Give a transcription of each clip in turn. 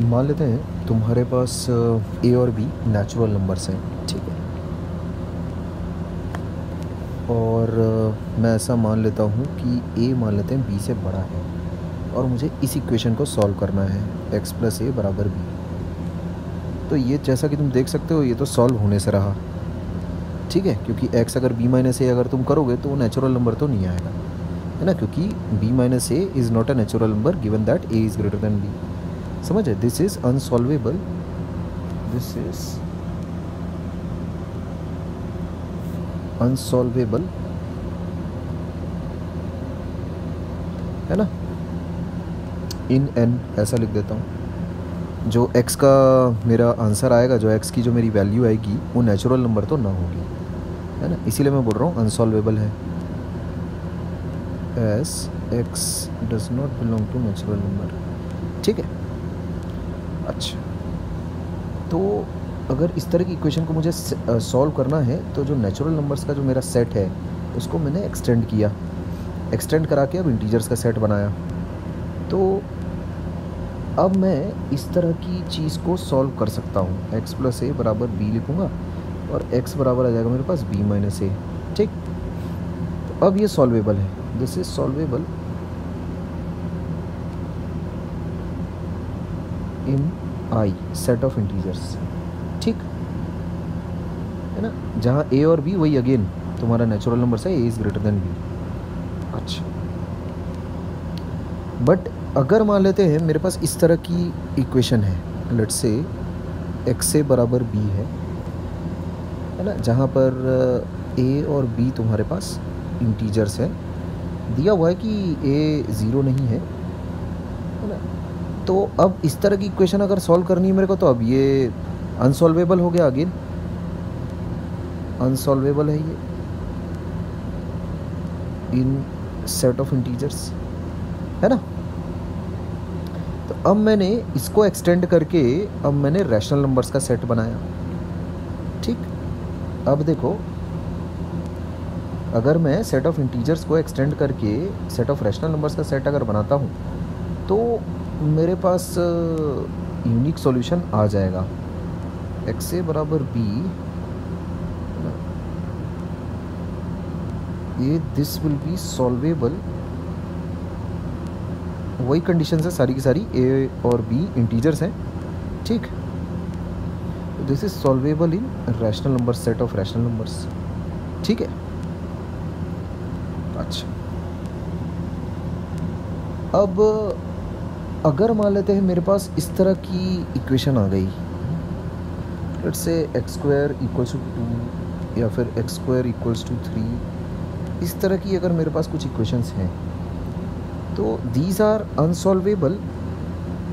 मान लेते हैं तुम्हारे पास ए और बी नेचुरल नंबर्स हैं, ठीक है। और मैं ऐसा मान लेता हूँ कि ए मान लेते हैं बी से बड़ा है और मुझे इस इक्वेशन को सॉल्व करना है, एक्स प्लस ए बराबर बी। तो ये जैसा कि तुम देख सकते हो ये तो सॉल्व होने से रहा, ठीक है, क्योंकि x अगर b माइनस ए अगर तुम करोगे तो वो नेचुरल नंबर तो नहीं आएगा, है ना, क्योंकि b minus A is not a natural number given that a is greater than b। समझ है, this is unsolvable, this is unsolvable, है ना, इन n ऐसा लिख देता हूँ। जो x का मेरा आंसर आएगा, जो x की जो मेरी वैल्यू आएगी वो नेचुरल नंबर तो ना होगी, है ना, इसीलिए मैं बोल रहा हूँ अनसॉल्वेबल है, as x does not belong to natural number, ठीक है। अच्छा, तो अगर इस तरह की इक्वेशन को मुझे सॉल्व करना है तो जो नेचुरल नंबर्स का जो मेरा सेट है उसको मैंने एक्सटेंड किया, एक्सटेंड करा के अब इंटीजर्स का सेट बनाया। तो अब मैं इस तरह की चीज़ को सॉल्व कर सकता हूँ, x प्लस ए बराबर बी लिखूँगा और x बराबर आ जाएगा मेरे पास b माइनस ए, ठीक। तो अब ये सॉल्वेबल है, this is solvable in I set of integers, ठीक है ना, जहाँ a और b वही अगेन तुम्हारा नेचुरल नंबर है, a is greater than b। अच्छा, बट अगर मान लेते हैं मेरे पास इस तरह की इक्वेशन है, लेट्स से x a बराबर b है ना, जहाँ पर a और b तुम्हारे पास इंटीजर्स हैं, दिया हुआ है कि a ज़ीरो नहीं है ना। तो अब इस तरह की इक्वेशन अगर सॉल्व करनी है मेरे को तो अब ये अनसॉल्वेबल हो गया, अगेन अनसॉल्वेबल है ये इन सेट ऑफ इंटीजर्स, है ना। तो अब मैंने इसको एक्सटेंड करके अब मैंने रैशनल नंबर्स का सेट बनाया, ठीक। अब देखो, अगर मैं सेट ऑफ इंटीजर्स को एक्सटेंड करके सेट ऑफ रैशनल नंबर्स का सेट अगर बनाता हूँ तो मेरे पास यूनिक सॉल्यूशन आ जाएगा, एक्स ए बराबर बी, ये दिस विल बी सॉल्वेबल, वही कंडीशन है सारी की सारी, ए और बी इंटीजर्स हैं, ठीक। This is solvable in rational number set of rational numbers, ठीक है। अच्छा, अब अगर मान लेते हैं मेरे पास इस तरह की इक्वेशन आ गई, let's say x square equals to 2 या फिर एक्स स्क्वायर इक्वल्स टू 3, इस तरह की अगर मेरे पास कुछ इक्वेशंस हैं तो these are unsolvable,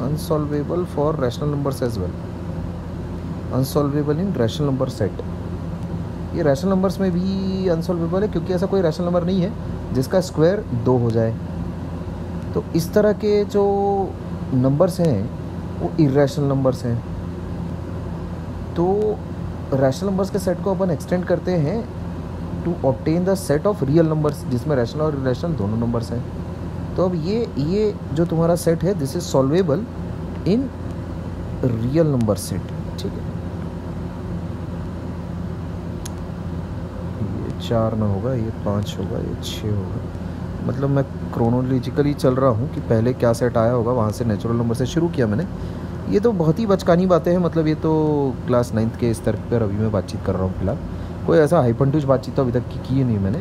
unsolvable for rational numbers as well, unsolvable in rational number set. ये रैशनल नंबर्स में भी अनसॉल्वेबल है क्योंकि ऐसा कोई रैशनल नंबर नहीं है जिसका स्क्वायर 2 हो जाए। तो इस तरह के जो नंबर्स हैं वो इर्रेशनल नंबर्स हैं। तो रैशनल नंबर्स के सेट को अपन एक्सटेंड करते हैं to obtain the set of real numbers जिसमें रैशनल और इर्रेशनल दोनों नंबर्स हैं। तो अब ये जो तुम्हारा सेट है this is solvable in real number set, ठीक है। ये 4 ना होगा, ये 5 होगा, ये 6 होगा, मतलब मैं क्रोनोलॉजिकली चल रहा हूँ कि पहले क्या सेट आया होगा, वहाँ से नेचुरल नंबर से शुरू किया मैंने। ये तो बहुत ही बचकानी बातें हैं, मतलब ये तो क्लास 9th के स्तर पर अभी मैं बातचीत कर रहा हूँ फिलहाल, कोई ऐसा हाइपरट्यूज बातचीत तो अभी तक की ही नहीं मैंने।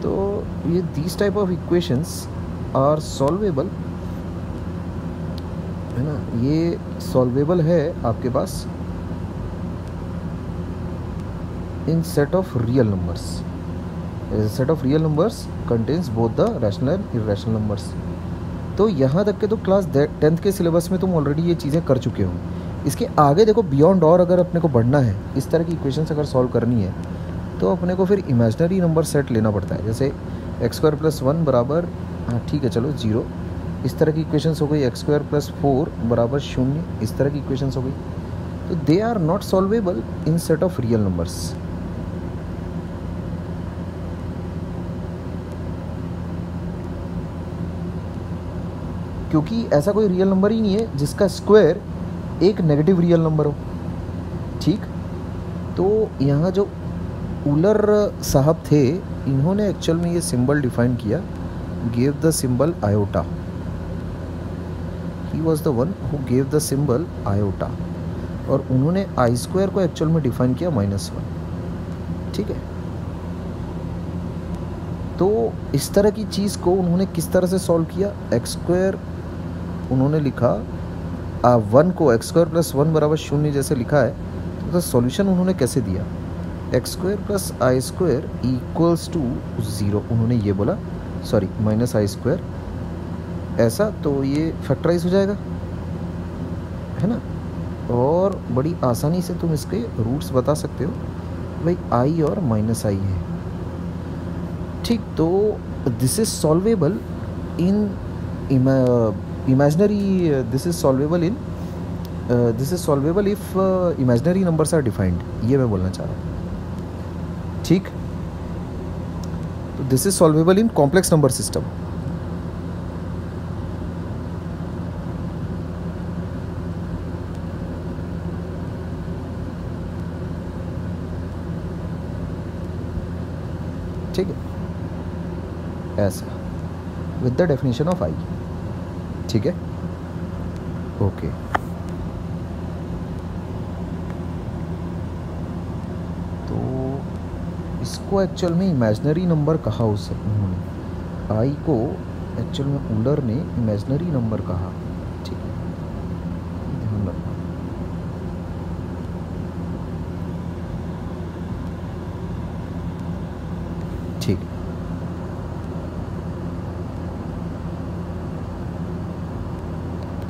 तो ये this type of equations are solvable, है ना, ये सॉल्वेबल है आपके पास in set of real numbers, set of real numbers contains both the rational and irrational numbers. तो यहाँ तक के तो क्लास 10th के सिलेबस में तुम ऑलरेडी ये चीज़ें कर चुके हो। इसके आगे देखो बियॉन्ड और अगर अपने को बढ़ना है, इस तरह की इक्वेशंस अगर सॉल्व करनी है तो अपने को फिर इमेजनरी नंबर सेट लेना पड़ता है, जैसे एक्स स्क्वायर प्लस 1 बराबर, हाँ ठीक है चलो 0, इस तरह की इक्वेशंस हो गई, एक्स स्क्वायर प्लस 4 बराबर 0, इस तरह की इक्वेशंस हो गई। तो they are not solvable in set of real numbers. क्योंकि ऐसा कोई रियल नंबर ही नहीं है जिसका स्क्वायर एक नेगेटिव रियल नंबर हो, ठीक। तो यहाँ जो उलर साहब थे, इन्होंने एक्चुअल में ये सिंबल डिफाइन किया, gave the symbol iota. He was the one who gave the symbol iota, और उन्होंने आई स्क्वायर को एक्चुअल में डिफाइन किया -1, ठीक है। तो इस तरह की चीज़ को उन्होंने किस तरह से सॉल्व किया, एक्स स्क्वायर उन्होंने लिखा 1 को एक्स स्क्वायर प्लस 1 बराबर 0 जैसे लिखा है, तो सॉल्यूशन उन्होंने कैसे दिया, x square plus i square equals to 0, उन्होंने ये बोला, सॉरी माइनस आई स्क्वायर, ऐसा तो ये फैक्टराइज हो जाएगा, है ना। और बड़ी आसानी से तुम इसके रूट्स बता सकते हो, भाई आई और माइनस आई है, ठीक। तो this is solvable in imaginary, this is solvable if imaginary numbers are defined, ये मैं बोलना चाह रहा हूँ, ठीक। तो this is solvable in complex number system. ठीक है, ऐसा with the definition of i, ठीक है, ओके। तो इसको एक्चुअल में इमेजिनरी नंबर कहा उन्होंने, आई को एक्चुअल में उलर ने इमेजिनरी नंबर कहा।